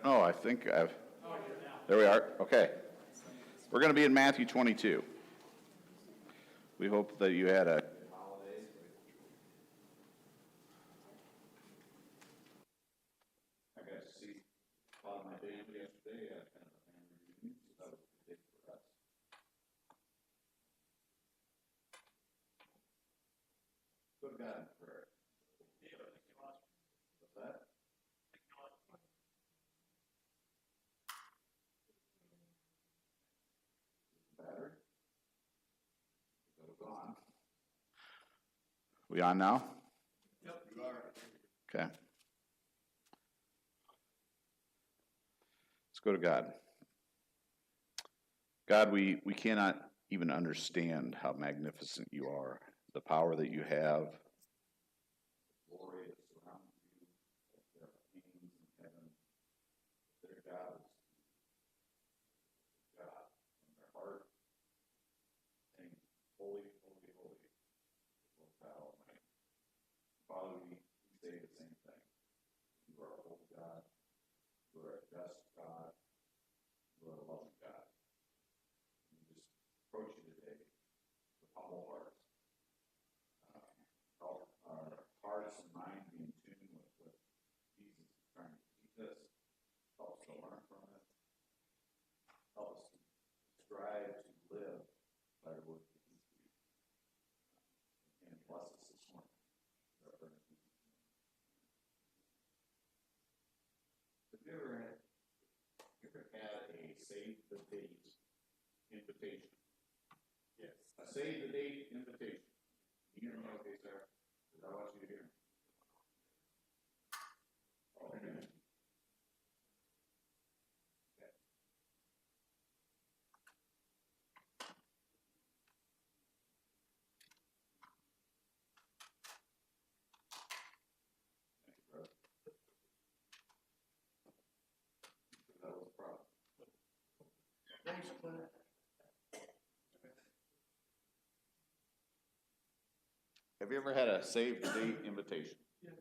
Oh, I think I've, there we are. Okay. We're going to be in Matthew 22. We hope that you had a I got to see a lot of my family yesterday. I had kind of a family reunion, so that was a good day for us. Go to God in prayer. What's that? Battery? That was on. We on now? Yep, you are. Okay. Let's go to God. God, we cannot even understand how magnificent you are, the power that you have, the glory that surrounds you, that there are kings in heaven, that their God is God in their heart, saying, holy, holy, holy, Lord God Almighty. Father, we say the same thing. You are a holy God, you are a just God, you are a loving God. We just approach you today with humble hearts. Help our hearts and minds be in tune with what Jesus is trying to teach us. Help us to learn from it. Help us to strive to live by the word that you speak. And bless us this morning. Have you ever had a save the date invitation? Yes. A save the date invitation. You hear me okay, sir? Because I want you to hear me. Okay. Okay. Thank you, brother. That was a problem. Thanks, Clint. Have you ever had a save the date invitation? Yes.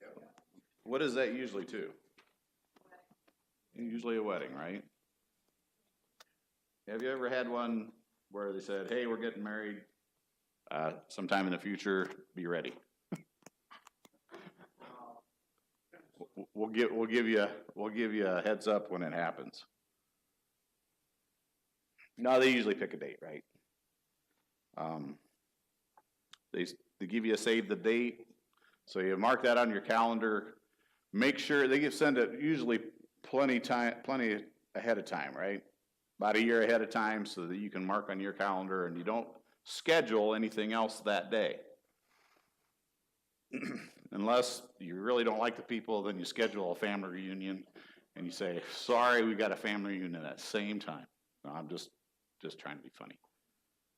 Yep. What is that usually to? Usually a wedding, right? Have you ever had one where they said, hey, we're getting married sometime in the future, be ready? We'll give you a heads up when it happens. No, they usually pick a date, right? They give you a save the date, so you mark that on your calendar. Make sure send it usually plenty ahead of time, right? About a year ahead of time, so that you can mark on your calendar and you don't schedule anything else that day. Unless you really don't like the people, then you schedule a family reunion and you say, sorry, we got a family reunion at that same time. No, I'm just trying to be funny.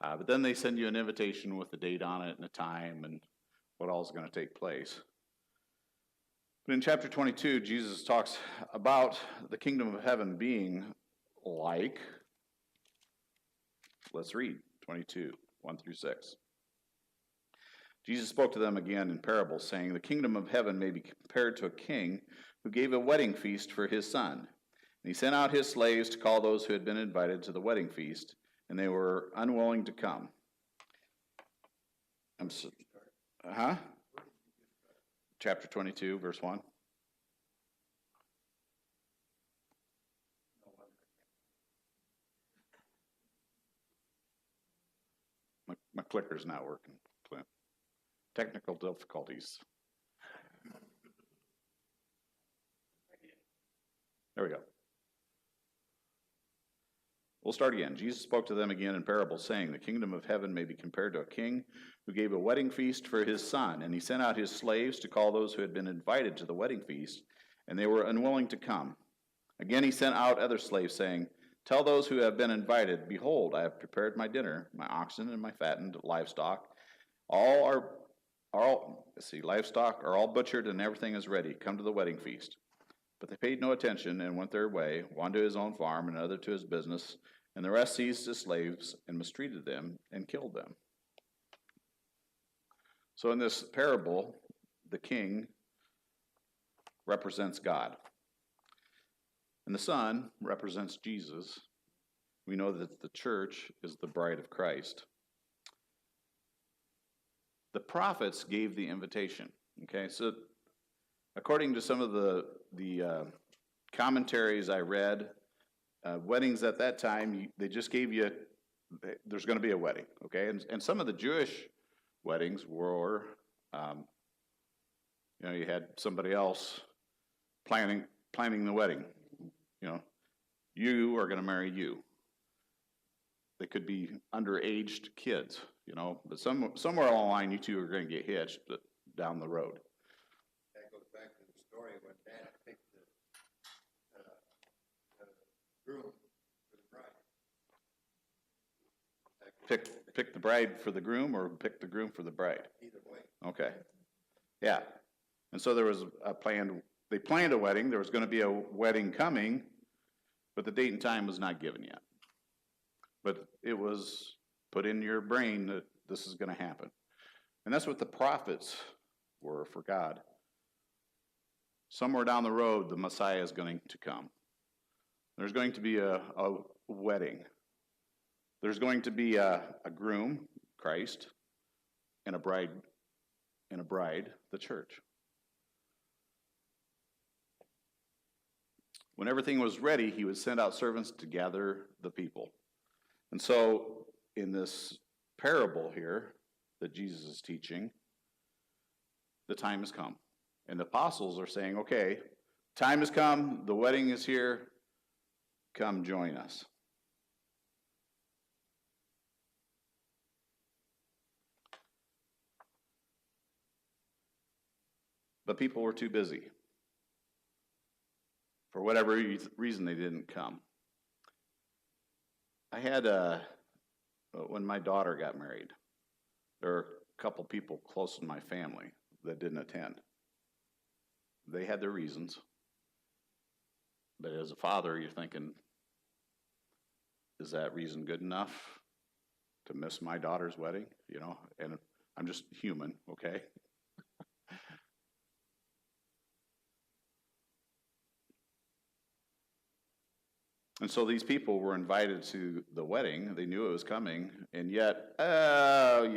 But then they send you an invitation with the date on it and the time and what all is going to take place. But in chapter 22, Jesus talks about the kingdom of heaven being like, let's read 22, 1 through 6. Jesus spoke to them again in parables, saying, the kingdom of heaven may be compared to a king who gave a wedding feast for his son. And he sent out his slaves to call those who had been invited to the wedding feast, and they were unwilling to come. Chapter 22, verse 1. My clicker's not working, Clint. Technical difficulties. There we go. We'll start again. Jesus spoke to them again in parables, saying, the kingdom of heaven may be compared to a king who gave a wedding feast for his son, and he sent out his slaves to call those who had been invited to the wedding feast, and they were unwilling to come. Again he sent out other slaves, saying, tell those who have been invited, behold, I have prepared my dinner, my oxen and my fattened livestock. Livestock are all butchered and everything is ready. Come to the wedding feast. But they paid no attention and went their way, one to his own farm, and another to his business, and the rest seized his slaves and mistreated them and killed them. So in this parable, the king represents God. And the Son represents Jesus. We know that the church is the bride of Christ. The prophets gave the invitation. Okay, so according to some of the commentaries I read, weddings at that time, they just gave you, there's going to be a wedding, okay? And some of the Jewish weddings were, you had somebody else planning the wedding. You are going to marry you. They could be underaged kids, but somewhere along the line, you two are going to get hitched down the road. That goes back to the story when Dad picked the groom for the bride. Pick the bride for the groom or pick the groom for the bride? Either way. Okay. Yeah. And so there was they planned a wedding. There was going to be a wedding coming, but the date and time was not given yet. But it was put in your brain that this is going to happen. And that's what the prophets were for God. Somewhere down the road, the Messiah is going to come. There's going to be a wedding. There's going to be a groom, Christ, and a bride, the church. When everything was ready, he would send out servants to gather the people. And so, in this parable here that Jesus is teaching, the time has come. And the apostles are saying, okay, time has come, the wedding is here, come join us. But people were too busy. For whatever reason, they didn't come. I had, when my daughter got married, there were a couple people close in my family that didn't attend. They had their reasons. But as a father, you're thinking, is that reason good enough to miss my daughter's wedding? And I'm just human, okay? And so these people were invited to the wedding. They knew it was coming, and yet, I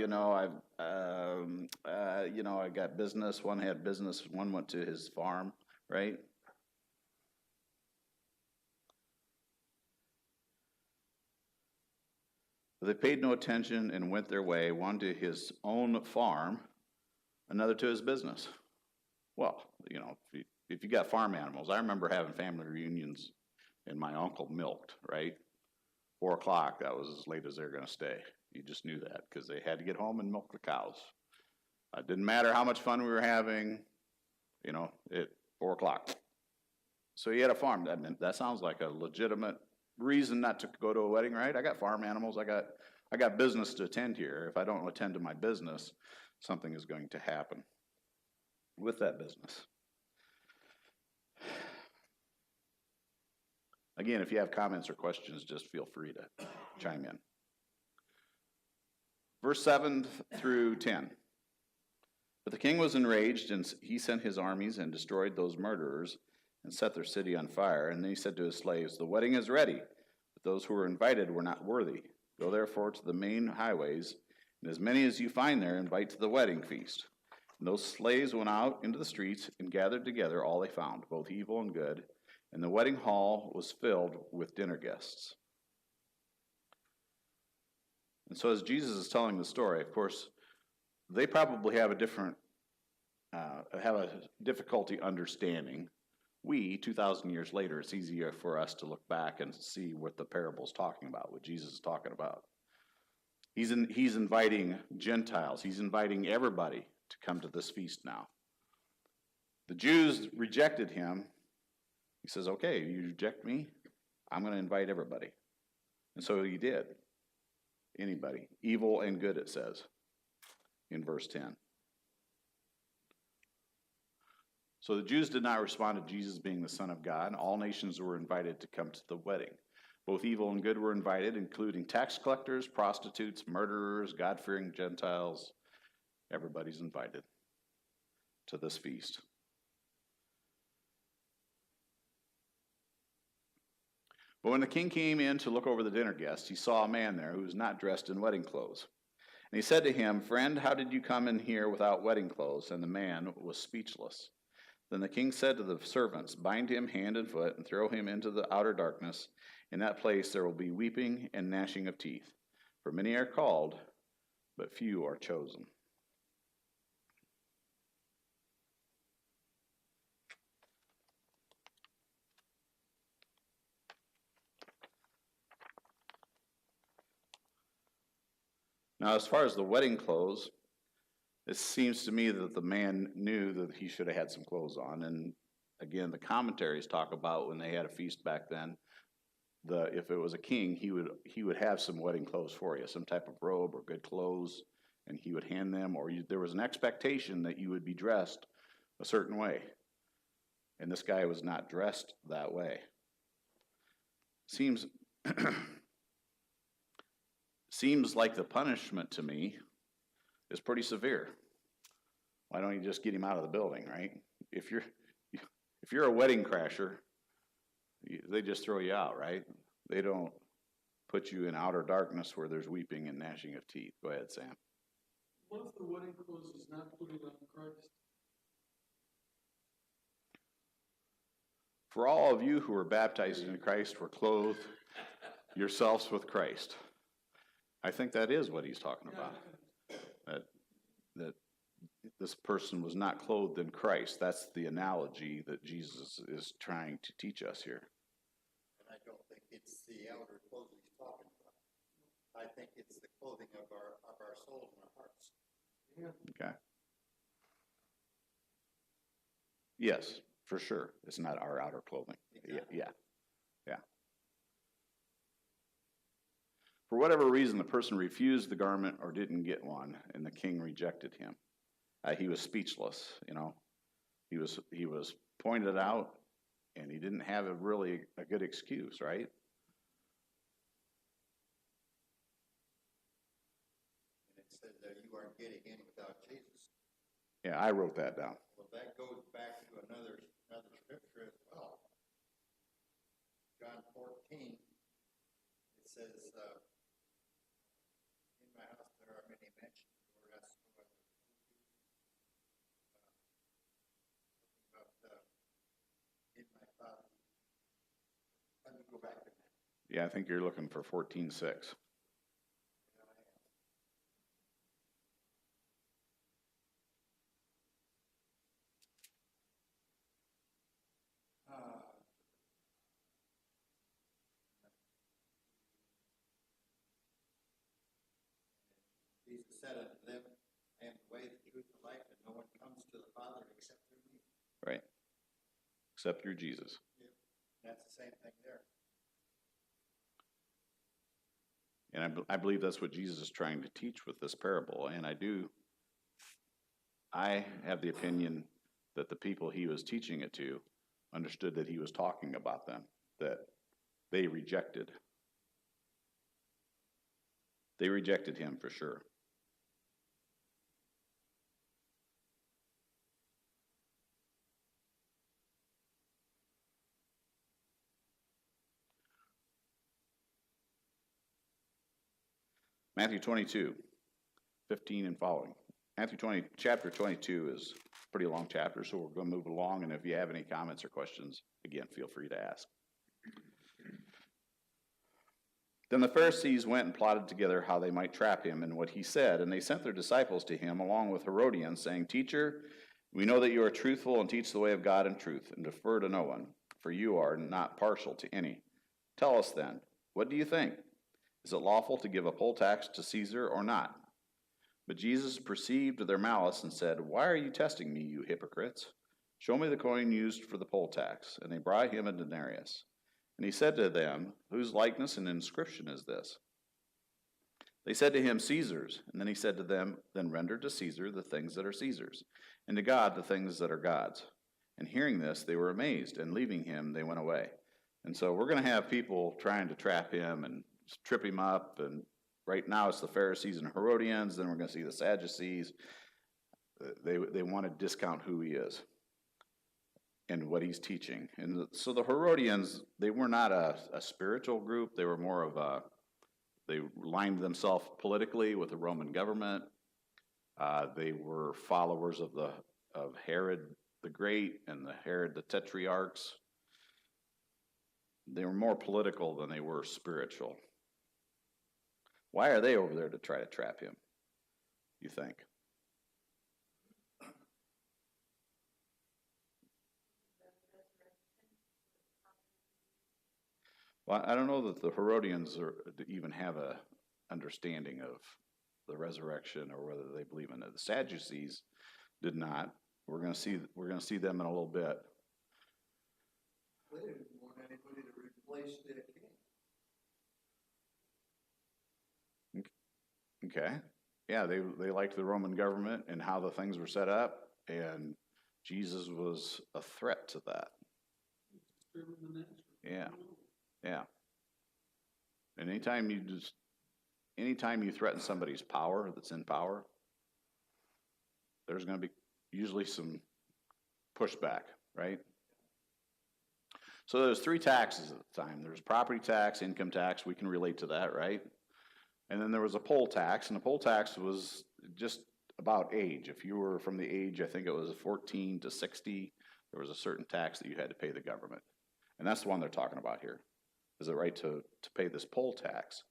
got business. One had business. One went to his farm, right? They paid no attention and went their way. One to his own farm, another to his business. Well, if you got farm animals, I remember having family reunions. And my uncle milked, right? 4 o'clock, that was as late as they were going to stay. You just knew that because they had to get home and milk the cows. It didn't matter how much fun we were having, at 4 o'clock. So he had a farm. That sounds like a legitimate reason not to go to a wedding, right? I got farm animals. I got business to attend here. If I don't attend to my business, something is going to happen with that business. Again, if you have comments or questions, just feel free to chime in. Verse 7 through 10. But the king was enraged, and he sent his armies and destroyed those murderers and set their city on fire. And then he said to his slaves, the wedding is ready, but those who were invited were not worthy. Go therefore to the main highways, and as many as you find there, invite to the wedding feast. And those slaves went out into the streets and gathered together all they found, both evil and good. And the wedding hall was filled with dinner guests. And so as Jesus is telling the story, of course, they probably have a difficulty understanding. We, 2,000 years later, it's easier for us to look back and see what the parable's talking about, what Jesus is talking about. He's inviting Gentiles. He's inviting everybody to come to this feast now. The Jews rejected him. He says, okay, you reject me, I'm going to invite everybody. And so he did. Anybody. Evil and good, it says in verse 10. So the Jews did not respond to Jesus being the Son of God. All nations were invited to come to the wedding. Both evil and good were invited, including tax collectors, prostitutes, murderers, God-fearing Gentiles. Everybody's invited to this feast. But when the king came in to look over the dinner guests, he saw a man there who was not dressed in wedding clothes. And he said to him, "Friend, how did you come in here without wedding clothes?" And the man was speechless. Then the king said to the servants, "Bind him hand and foot and throw him into the outer darkness. In that place there will be weeping and gnashing of teeth. For many are called, but few are chosen." Now, as far as the wedding clothes, it seems to me that the man knew that he should have had some clothes on. And again, the commentaries talk about when they had a feast back then, if it was a king, he would have some wedding clothes for you, some type of robe or good clothes, and he would hand them, or there was an expectation that you would be dressed a certain way. And this guy was not dressed that way. Seems like the punishment to me is pretty severe. Why don't you just get him out of the building, right? If you're a wedding crasher, they just throw you out, right? They don't put you in outer darkness where there's weeping and gnashing of teeth. Go ahead, Sam. What if the wedding clothes is not putting on Christ? For all of you who were baptized into Christ were clothed yourselves with Christ. I think that is what he's talking about. That this person was not clothed in Christ. That's the analogy that Jesus is trying to teach us here. And I don't think it's the outer clothing he's talking about. I think it's the clothing of our souls and our hearts. Yeah. Okay. Yes, for sure. It's not our outer clothing. Exactly. Yeah. For whatever reason, the person refused the garment or didn't get one, and the king rejected him. He was speechless, He was pointed out, and he didn't have really a good excuse, right? And it says that you aren't getting in without Jesus. Yeah, I wrote that down. Well, that goes back to another scripture as well. John 14, it says, in my house there are many mansions, or that's what in my father. Let me go back to that. Yeah, I think you're looking for 14:6. Jesus said unto them, I am the way, the truth, and life, and no one comes to the Father except through me. Right. Except through Jesus. That's the same thing there. And I believe that's what Jesus is trying to teach with this parable. And I have the opinion that the people he was teaching it to understood that he was talking about them, that they rejected. They rejected him for sure. Matthew 22, 15 and following. Chapter 22 is a pretty long chapter, so we're going to move along, and if you have any comments or questions, again, feel free to ask. Then the Pharisees went and plotted together how they might trap him in what he said, and they sent their disciples to him along with Herodians, saying, Teacher, we know that you are truthful and teach the way of God in truth, and defer to no one, for you are not partial to any. Tell us then, what do you think? Is it lawful to give a poll tax to Caesar or not? But Jesus perceived their malice and said, Why are you testing me, you hypocrites? Show me the coin used for the poll tax. And they brought him a denarius. And he said to them, Whose likeness and inscription is this? They said to him, Caesar's. And then he said to them, Then render to Caesar the things that are Caesar's, and to God the things that are God's. And hearing this, they were amazed, and leaving him, they went away. And so we're going to have people trying to trap him and trip him up, and right now it's the Pharisees and Herodians, then we're going to see the Sadducees. They want to discount who he is. and what he's teaching. And so the Herodians, they were not a spiritual group. They were more of they aligned themselves politically with the Roman government. They were followers of Herod the Great and the Herod the Tetrarchs. They were more political than they were spiritual. Why are they over there to try to trap him, you think? Well, I don't know that the Herodians even have a understanding of the resurrection or whether they believe in it. The Sadducees did not. We're going to see them in a little bit. They didn't want anybody to replace their king. Okay. Yeah, they liked the Roman government and how the things were set up, and Jesus was a threat to that. Disturbing the natural. Yeah. Yeah. And anytime you threaten somebody's power that's in power, there's going to be usually some pushback, right? So there's 3 taxes at the time. There's property tax, income tax. We can relate to that, right? And then there was a poll tax, and the poll tax was just about age. If you were from the age, I think it was 14 to 60, there was a certain tax that you had to pay the government. And that's the one they're talking about here, is the right to pay this poll tax.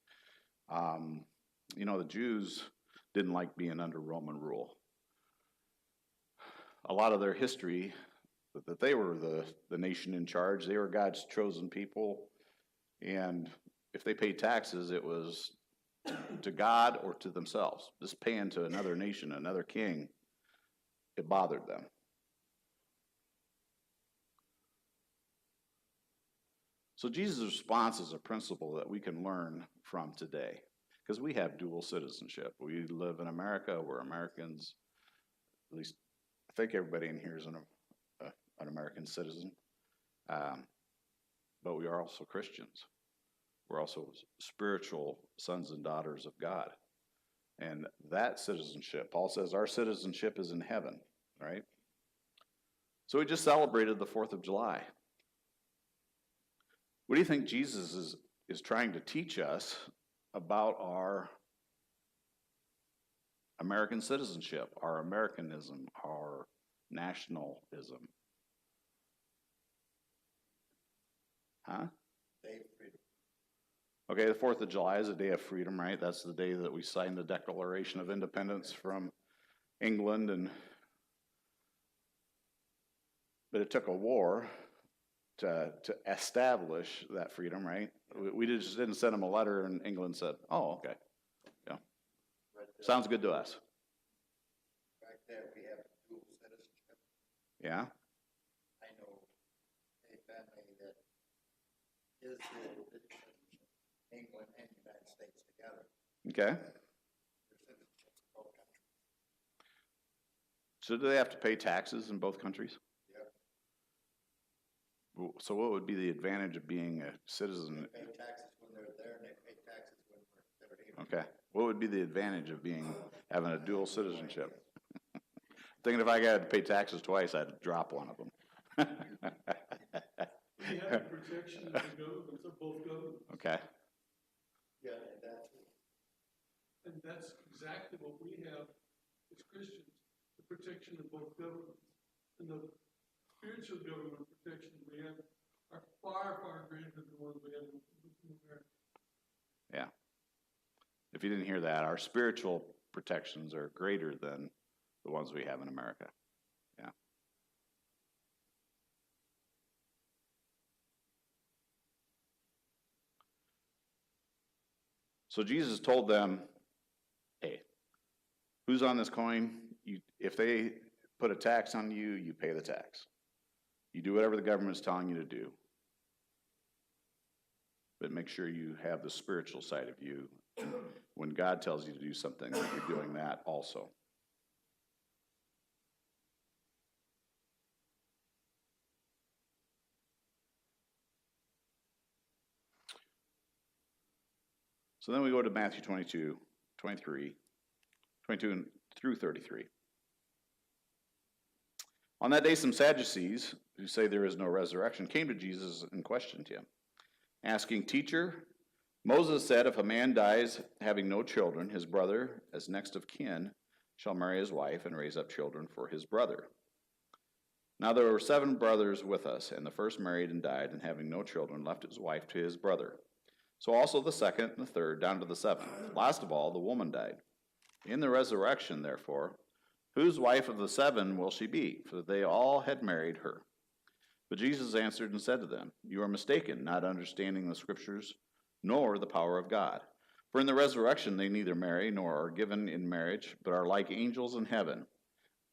The Jews didn't like being under Roman rule. A lot of their history, that they were the nation in charge, they were God's chosen people, and if they paid taxes, it was to God or to themselves. Just paying to another nation, another king, it bothered them. So Jesus' response is a principle that we can learn from today, because we have dual citizenship. We live in America, we're Americans. At least I think everybody in here is an American citizen. But we are also Christians. We're also spiritual sons and daughters of God. And that citizenship, Paul says our citizenship is in heaven, right? So we just celebrated the 4th of July. What do you think Jesus is trying to teach us about our American citizenship, our Americanism, our nationalism? Huh? Day of freedom. Okay, the 4th of July is a day of freedom, right? That's the day that we signed the Declaration of Independence from England, but it took a war to establish that freedom, right? We just didn't send them a letter and England said, oh, okay. Yeah. But, Sounds good to us. the fact that we have dual citizenship, Yeah? I know a family that is citizenship, England and United States together. Okay. Their citizenship in both countries. So do they have to pay taxes in both countries? Yep. So what would be the advantage of being a citizen? They pay taxes when they're there, and they pay taxes when they're here. Okay. What would be the advantage of having a dual citizenship? Thinking if I got to pay taxes twice, I'd drop one of them. We have the protection of the governments, of both governments. Okay. Yeah, And that's exactly what we have as Christians, the protection of both governments. And the spiritual government protections we have are far, far greater than the ones we have in America. Yeah. If you didn't hear that, our spiritual protections are greater than the ones we have in America. Yeah. So Jesus told them, hey, who's on this coin? If they put a tax on you, you pay the tax. You do whatever the government's telling you to do. But make sure you have the spiritual side of you. When God tells you to do something, that you're doing that also. So then we go to Matthew 22 through 33. On that day, some Sadducees, who say there is no resurrection, came to Jesus and questioned him, asking, Teacher, Moses said if a man dies having no children, his brother, as next of kin, shall marry his wife and raise up children for his brother. Now there were 7 brothers with us, and the first married and died, and having no children, left his wife to his brother. So also the second and the third, down to the 7th. Last of all, the woman died. In the resurrection, therefore, whose wife of the 7 will she be? For they all had married her. But Jesus answered and said to them, You are mistaken, not understanding the Scriptures, nor the power of God. For in the resurrection they neither marry nor are given in marriage, but are like angels in heaven.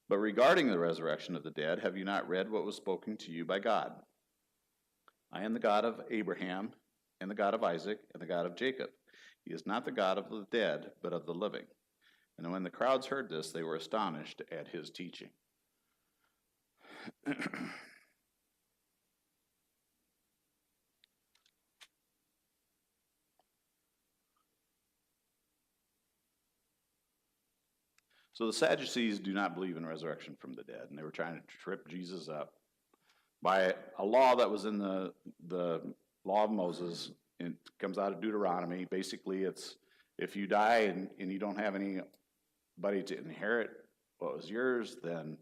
But regarding the resurrection of the dead, have you not read what was spoken to you by God? I am the God of Abraham, and the God of Isaac, and the God of Jacob. He is not the God of the dead, but of the living. And when the crowds heard this, they were astonished at his teaching. So the Sadducees do not believe in resurrection from the dead, and they were trying to trip Jesus up by a law that was in the law of Moses. It comes out of Deuteronomy. Basically, it's if you die and you don't have anybody to inherit what was yours, then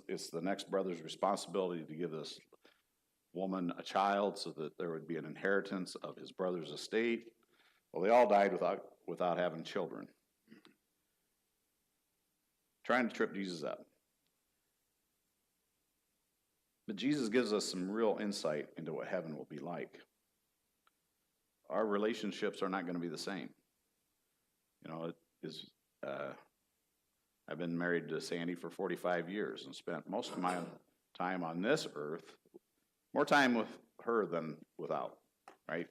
it's the next brother's responsibility to give this woman a child so that there would be an inheritance of his brother's estate. Well, they all died without having children. Trying to trip Jesus up. But Jesus gives us some real insight into what heaven will be like. Our relationships are not going to be the same. You know, I've been married to Sandy for 45 years and spent most of my time on this earth, more time with her than without, right?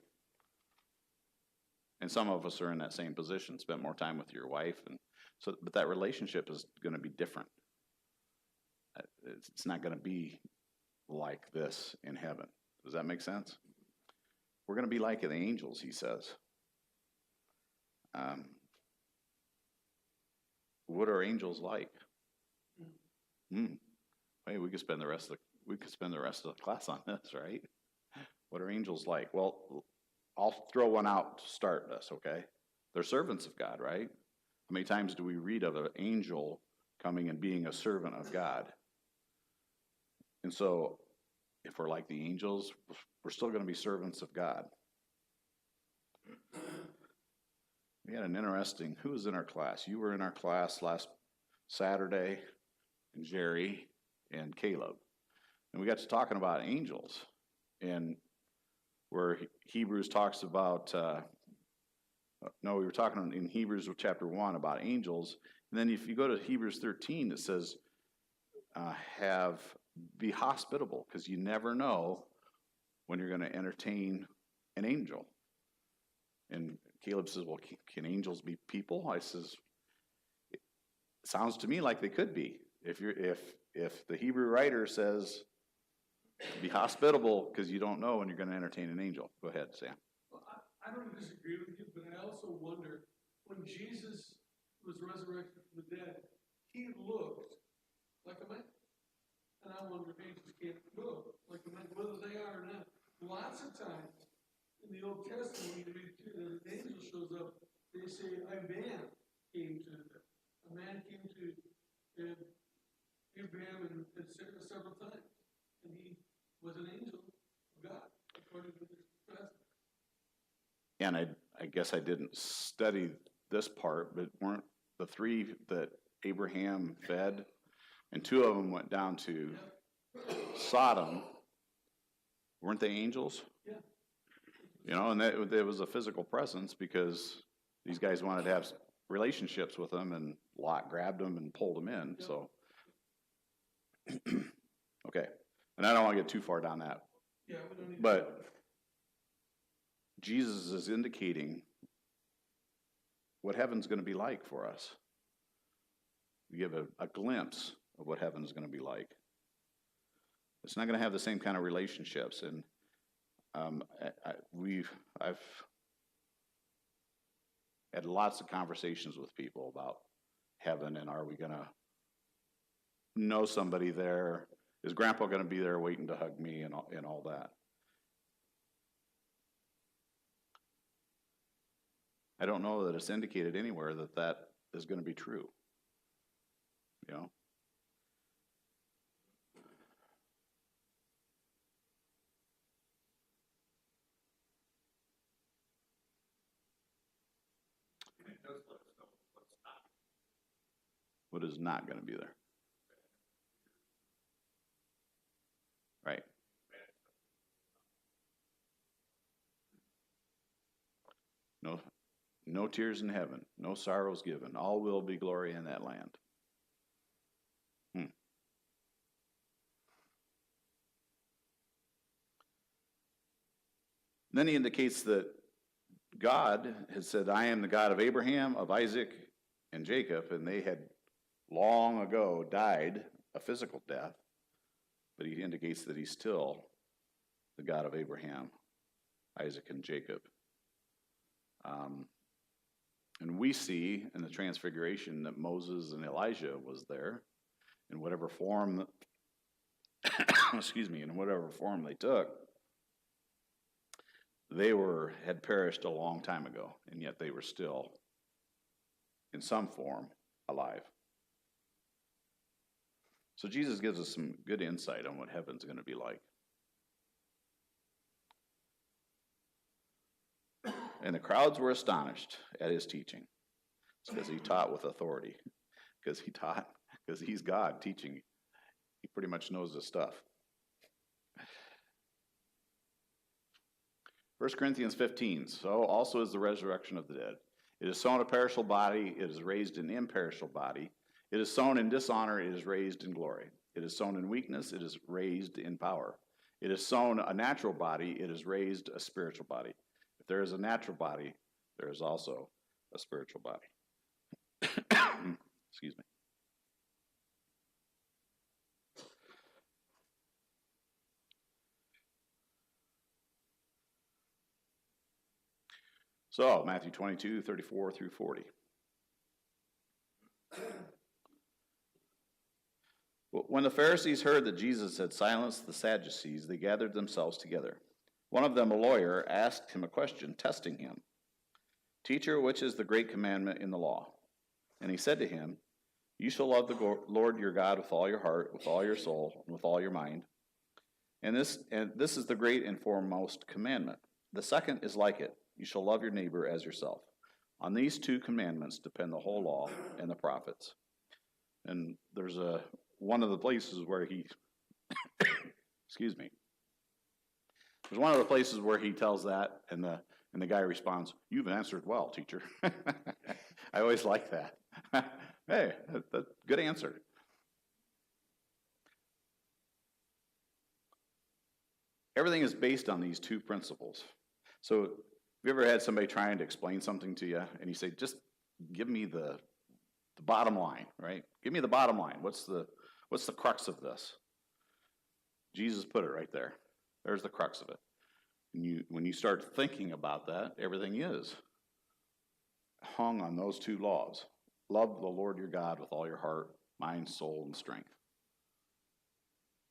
And some of us are in that same position, spent more time with your wife, but that relationship is going to be different. It's not going to be like this in heaven. Does that make sense? We're going to be like the angels, he says. What are angels like? Hey, we could spend the rest of the class on this, right? What are angels like? Well, I'll throw one out to start this, okay? They're servants of God, right? How many times do we read of an angel coming and being a servant of God? And so, if we're like the angels, we're still going to be servants of God. We had an interesting, who was in our class? You were in our class last Saturday, and Jerry and Caleb. And we got to talking about angels, and where Hebrews talks about, we were talking in Hebrews chapter 1 about angels, and then if you go to Hebrews 13, it says, be hospitable, because you never know when you're going to entertain an angel. And Caleb says, well, can angels be people? I says, it sounds to me like they could be. If the Hebrew writer says, be hospitable, because you don't know when you're going to entertain an angel. Go ahead, Sam. Well, I don't disagree with you, but I also wonder, when Jesus was resurrected from the dead, he looked like a man. And I wonder if angels can't look like a man, whether they are or not. Lots of times in the Old Testament, when you read an angel shows up, they say a man came to them. A man came to Abraham and Sarah several times. And he was an angel of God, according to this passage. And I guess I didn't study this part, but weren't the 3 that Abraham fed, and 2 of them went down to Sodom, weren't they angels? Yeah. You know, and there was a physical presence because these guys wanted to have relationships with them, and Lot grabbed them and pulled them in. Yeah. So, okay. And I don't want to get too far down that. Yeah, we don't need But Jesus is indicating what heaven's going to be like for us. We give a glimpse of what heaven's going to be like. It's not going to have the same kind of relationships, and I've had lots of conversations with people about heaven and are we going to know somebody there? Is grandpa going to be there waiting to hug me and all that? I don't know that it's indicated anywhere that that is going to be true. You know? It does let us know what's not. What is not going to be there? Right. No, no tears in heaven, no sorrows given. All will be glory in that land. Then he indicates that God has said, I am the God of Abraham, of Isaac, and Jacob, and they had long ago died a physical death, but he indicates that he's still the God of Abraham, Isaac, and Jacob. And we see in the Transfiguration that Moses and Elijah was there in whatever form, excuse me, in whatever form they took. They had perished a long time ago, and yet they were still, in some form, alive. So Jesus gives us some good insight on what heaven's going to be like. And the crowds were astonished at his teaching, because he taught with authority, because he's God teaching. He pretty much knows his stuff. 1 Corinthians 15, so also is the resurrection of the dead. It is sown a perishable body, it is raised an imperishable body. It is sown in dishonor, it is raised in glory. It is sown in weakness, it is raised in power. It is sown a natural body, it is raised a spiritual body. If there is a natural body, there is also a spiritual body. Excuse me. So, Matthew 22, 34 through 40. When the Pharisees heard that Jesus had silenced the Sadducees, they gathered themselves together. One of them, a lawyer, asked him a question, testing him. Teacher, which is the great commandment in the law? And he said to him, you shall love the Lord your God with all your heart, with all your soul, and with all your mind. And this is the great and foremost commandment. The second is like it. You shall love your neighbor as yourself. On these two commandments depend the whole law and the prophets. And there's one of the places where he, excuse me. There's one of the places where he tells that, and the guy responds, you've answered well, teacher. I always like that. Hey, that's a good answer. Everything is based on these two principles. So, have you ever had somebody trying to explain something to you, and you say, just give me the bottom line, right? Give me the bottom line. What's the crux of this? Jesus put it right there. There's the crux of it. When you start thinking about that, everything is hung on those two laws. Love the Lord your God with all your heart, mind, soul, and strength.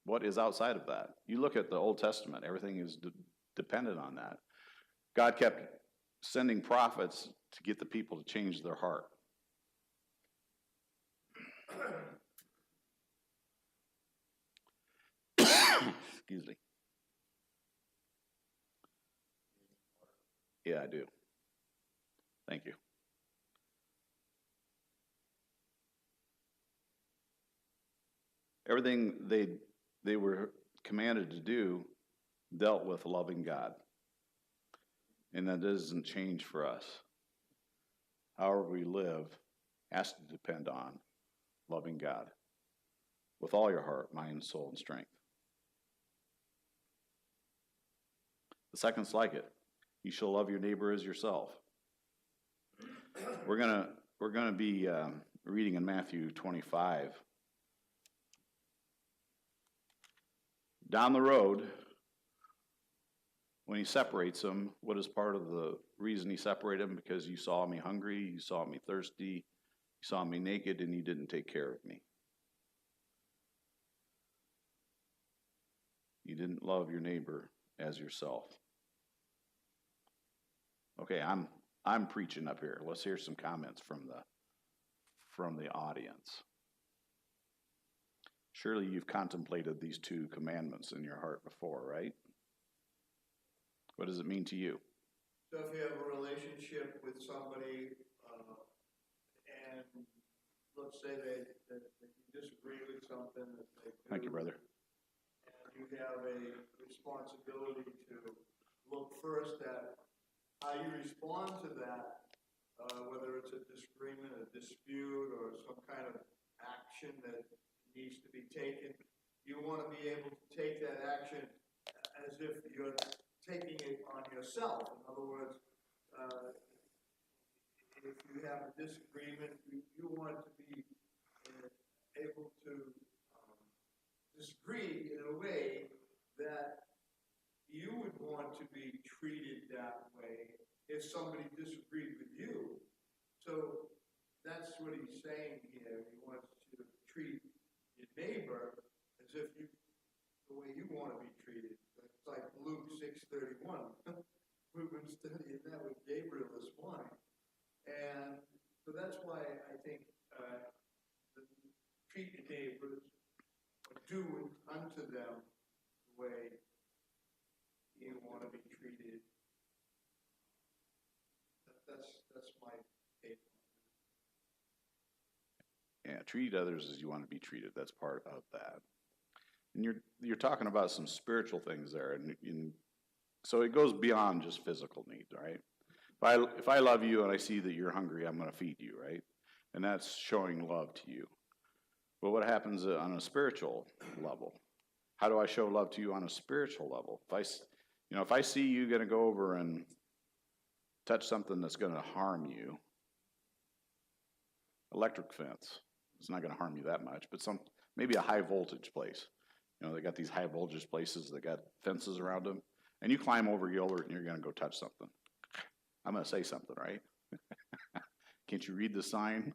What is outside of that? You look at the Old Testament, everything is dependent on that. God kept sending prophets to get the people to change their heart. Excuse me. Yeah, I do. Thank you. Everything they were commanded to do dealt with loving God. And that doesn't change for us. However we live has to depend on loving God with all your heart, mind, soul, and strength. The second's like it. You shall love your neighbor as yourself. We're gonna be reading in Matthew 25. Down the road, when he separates them, what is part of the reason he separated them? Because you saw me hungry, you saw me thirsty, you saw me naked, and you didn't take care of me. You didn't love your neighbor as yourself. Okay, I'm preaching up here. Let's hear some comments from the audience. Surely you've contemplated these 2 commandments in your heart before, right? What does it mean to you? So if you have a relationship with somebody, and let's say that you disagree with something that they do. Thank you, brother. And you have a responsibility to look first at how you respond to that, whether it's a disagreement, a dispute, or some kind of action that needs to be taken. You want to be able to take that action as if you're taking it on yourself. In other words, if you have a disagreement, you want to be able to disagree in a way that you would want to be treated that way if somebody disagreed with you. So that's what he's saying here. He wants you to treat your neighbor as if the way you want to be treated. It's like Luke 6:31. We've been studying that with Gabriel this morning. And so that's why I think treat your neighbors, or do unto them the way you want to be treated. That's my take on it. Yeah, treat others as you want to be treated. That's part of that. And you're talking about some spiritual things there, and so it goes beyond just physical needs, right? If I love you and I see that you're hungry, I'm going to feed you, right? And that's showing love to you. But what happens on a spiritual level? How do I show love to you on a spiritual level? If I see you going to go over and touch something that's going to harm you, electric fence, it's not going to harm you that much, but maybe a high voltage place. They got these high voltage places that got fences around them, and you climb over and you're going to go touch something. I'm going to say something, right? Can't you read the sign?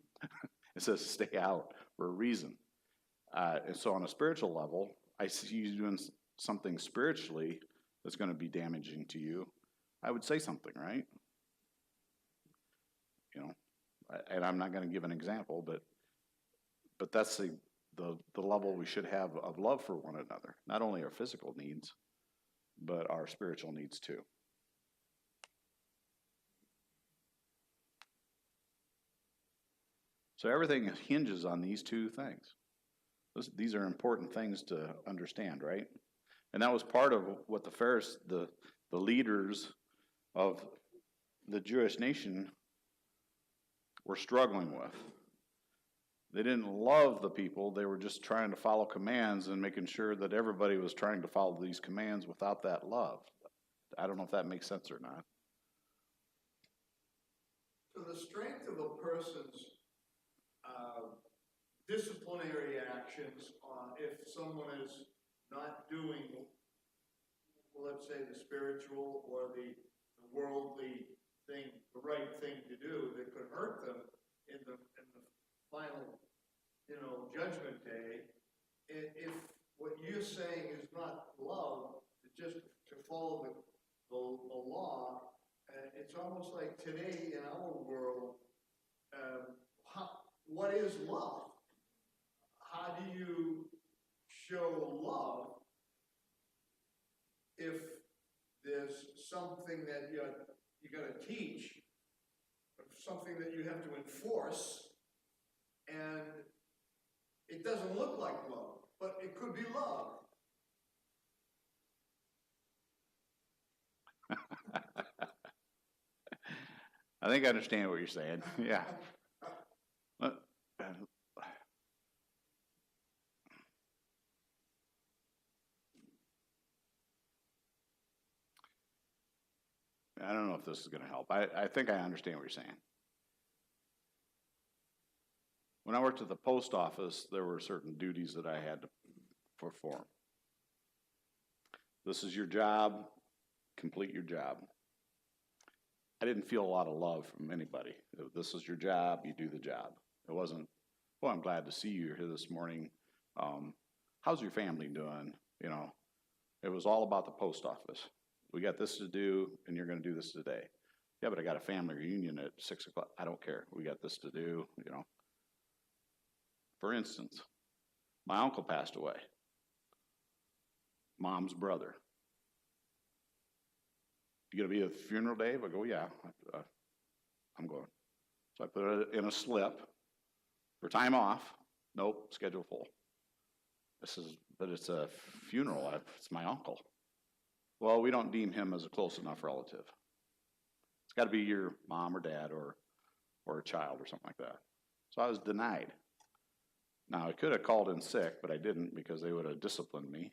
It says stay out for a reason. And so on a spiritual level, I see you doing something spiritually that's going to be damaging to you. I would say something, right? And I'm not going to give an example, but that's the level we should have of love for one another. Not only our physical needs, but our spiritual needs too. So everything hinges on these 2 things. These are important things to understand, right? And that was part of what the leaders of the Jewish nation were struggling with. They didn't love the people. They were just trying to follow commands and making sure that everybody was trying to follow these commands without that love. I don't know if that makes sense or not. So the strength of a person's disciplinary actions, if someone is not doing, let's say, the spiritual or the worldly thing, the right thing to do that could hurt them in the final, judgment day, if what you're saying is not love, just to follow the law, it's almost like today in our world, what is love? How do you show love if there's something that you got to teach, something that you have to enforce, and it doesn't look like love, but it could be love. I think I understand what you're saying. Yeah. I don't know if this is going to help. I think I understand what you're saying. When I worked at the post office, there were certain duties that I had to perform. This is your job, complete your job. I didn't feel a lot of love from anybody. This is your job, you do the job. It wasn't, well, I'm glad to see you here this morning. How's your family doing? It was all about the post office. We got this to do, and you're gonna do this today. Yeah, but I got a family reunion at 6 o'clock. I don't care. We got this to do, you know. For instance, my uncle passed away. Mom's brother. You gonna be at the funeral, Dave? I go, yeah, I'm going. So I put it in a slip for time off. Nope, schedule full. But it's a funeral. It's my uncle. Well, we don't deem him as a close enough relative. It's got to be your mom or dad or a child or something like that. So I was denied. Now, I could have called in sick, but I didn't because they would have disciplined me.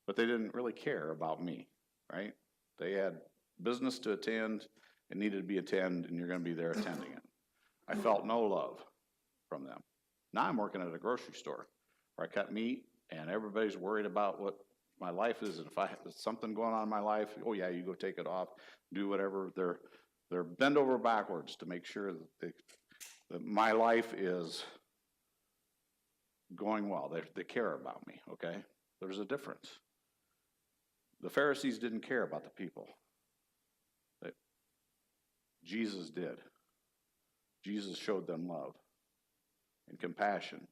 But they didn't really care about me, right? They had business to attend. It needed to be attended, and you're going to be there attending it. I felt no love from them. Now I'm working at a grocery store where I cut meat, and everybody's worried about what my life is, and if I have something going on in my life, oh yeah, you go take it off, do whatever. They're bent over backwards to make sure that my life is going well. They care about me, okay? There's a difference. The Pharisees didn't care about the people. Jesus did. Jesus showed them love and compassion.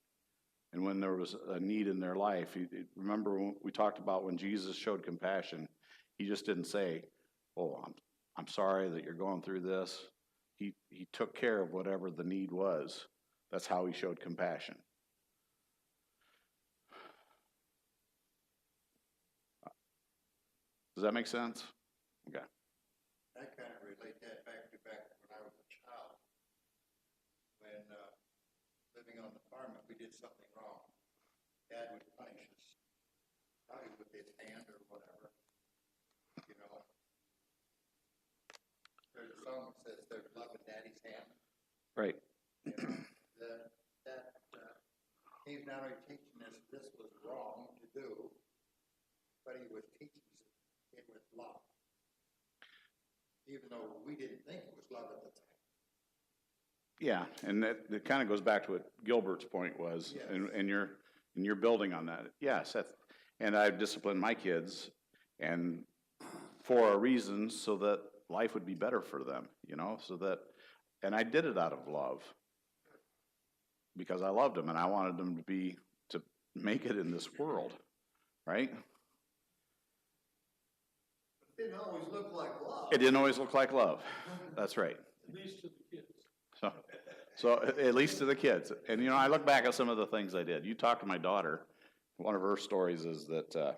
And when there was a need in their life, remember when we talked about when Jesus showed compassion, he just didn't say, oh, I'm sorry that you're going through this. He took care of whatever the need was. That's how he showed compassion. Does that make sense? Okay. I kind of relate that back to when I was a child. When living on the farm, if we did something wrong, Dad would punish us. Probably with his hand or whatever, you know. There's a song that says there's love in Daddy's hand. Right. You know, he's not only teaching us this was wrong to do, but he was teaching us it with love. Even though we didn't think it was love at the time. Yeah, and that kind of goes back to what Gilbert's point was, Yes. and you're building on that. Yes, and I've disciplined my kids, and for a reason, so that life would be better for them, you know, and I did it out of love, because I loved them, and I wanted them to make it in this world, right? It didn't always look like love. It didn't always look like love. That's right. At least to the kids. So at least to the kids. And, you know, I look back at some of the things I did. You talk to my daughter, one of her stories is that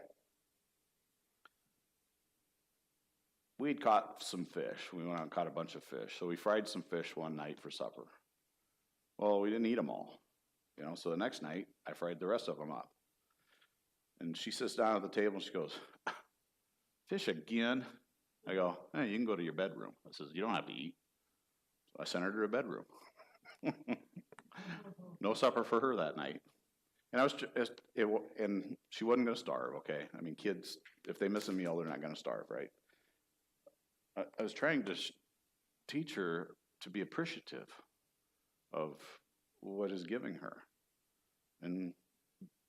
we'd caught some fish. We went out and caught a bunch of fish. So we fried some fish one night for supper. Well, we didn't eat them all, you know, so the next night I fried the rest of them up. And she sits down at the table and she goes, fish again? I go, hey, you can go to your bedroom. I says, you don't have to eat. So I sent her to her bedroom. No supper for her that night. And and she wasn't going to starve, okay? I mean, kids, if they miss a meal, they're not going to starve, right? I was trying to teach her to be appreciative of what is giving her. And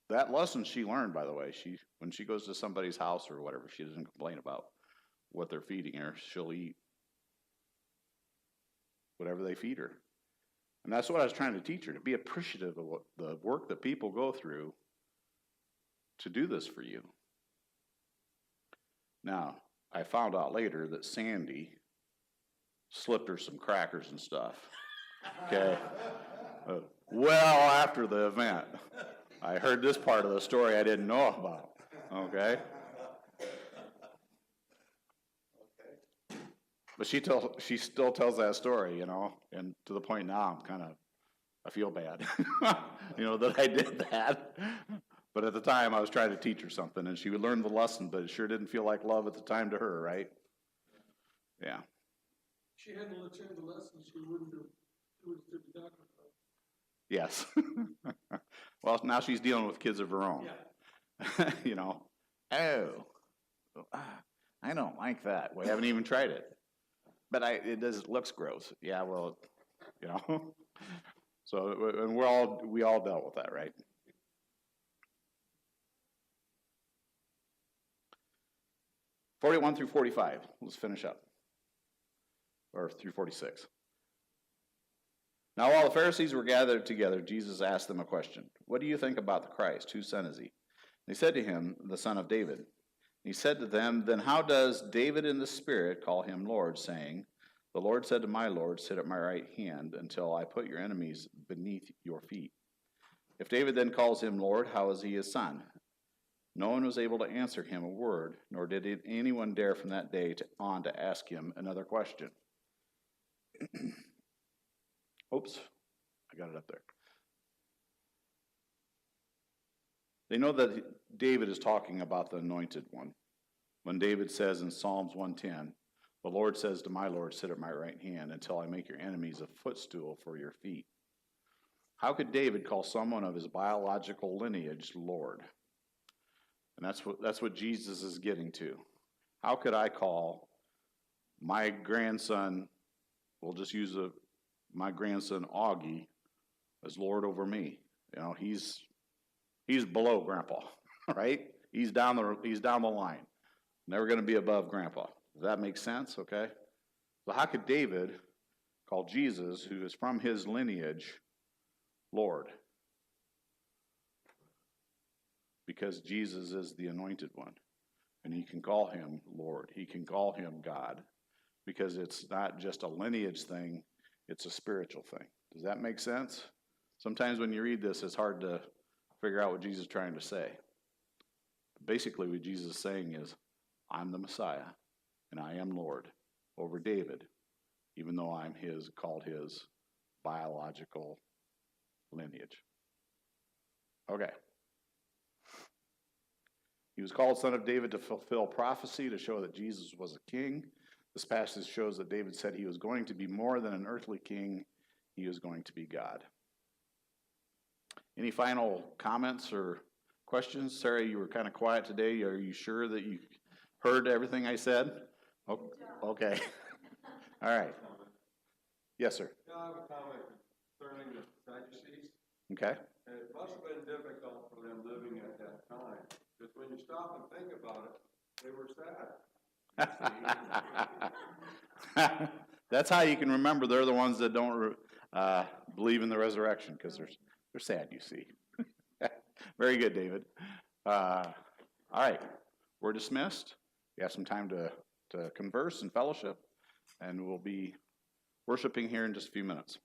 that lesson she learned, by the way, when she goes to somebody's house or whatever, she doesn't complain about what they're feeding her. She'll eat whatever they feed her. And that's what I was trying to teach her, to be appreciative of what the work that people go through to do this for you. Now, I found out later that Sandy slipped her some crackers and stuff. Okay? Well after the event. I heard this part of the story I didn't know about. Okay? But she still tells that story, you know, and to the point now I feel bad, you know, that I did that. But at the time I was trying to teach her something, and she would learn the lesson, but it sure didn't feel like love at the time to her, right? Yeah. She hadn't learned the lesson, she wouldn't have, she would have been talking about. Yes. Well, now she's dealing with kids of her own. Yeah. You know, oh, I don't like that. We haven't even tried it. But it looks gross. Yeah, well, you know. So, and we all dealt with that, right? 41 through 45, let's finish up. Or through 46. Now while the Pharisees were gathered together, Jesus asked them a question. What do you think about the Christ? Whose son is he? They said to him, the son of David. He said to them, then how does David in the Spirit call him Lord, saying, the Lord said to my Lord, sit at my right hand until I put your enemies beneath your feet. If David then calls him Lord, how is he his son? No one was able to answer him a word, nor did anyone dare from that day on to ask him another question. Oops, I got it up there. They know that David is talking about the anointed one. When David says in Psalms 110, the Lord says to my Lord, sit at my right hand until I make your enemies a footstool for your feet. How could David call someone of his biological lineage Lord? And that's what Jesus is getting to. How could I call my grandson, we'll just use my grandson Augie, as Lord over me? You know, he's below Grandpa, right? He's down the line. Never going to be above Grandpa. Does that make sense? Okay. So how could David call Jesus, who is from his lineage, Lord? Because Jesus is the anointed one. And he can call him Lord. He can call him God. Because it's not just a lineage thing, it's a spiritual thing. Does that make sense? Sometimes when you read this, it's hard to figure out what Jesus is trying to say. Basically, what Jesus is saying is, I'm the Messiah, and I am Lord over David, even though I'm called his biological lineage. Okay. He was called Son of David to fulfill prophecy, to show that Jesus was a king. This passage shows that David said he was going to be more than an earthly king. He was going to be God. Any final comments or questions? Sarah, you were kind of quiet today. Are you sure that you heard everything I said? Oh, okay. All right. Yes, sir. Yeah, I have a comment concerning the Sadducees. Okay. And it must have been difficult for them living at that time. Because when you stop and think about it, they were sad. That's how you can remember they're the ones that don't believe in the resurrection, because they're sad, you see. Very good, David. All right. We're dismissed. We have some time to converse and fellowship, and we'll be worshiping here in just a few minutes.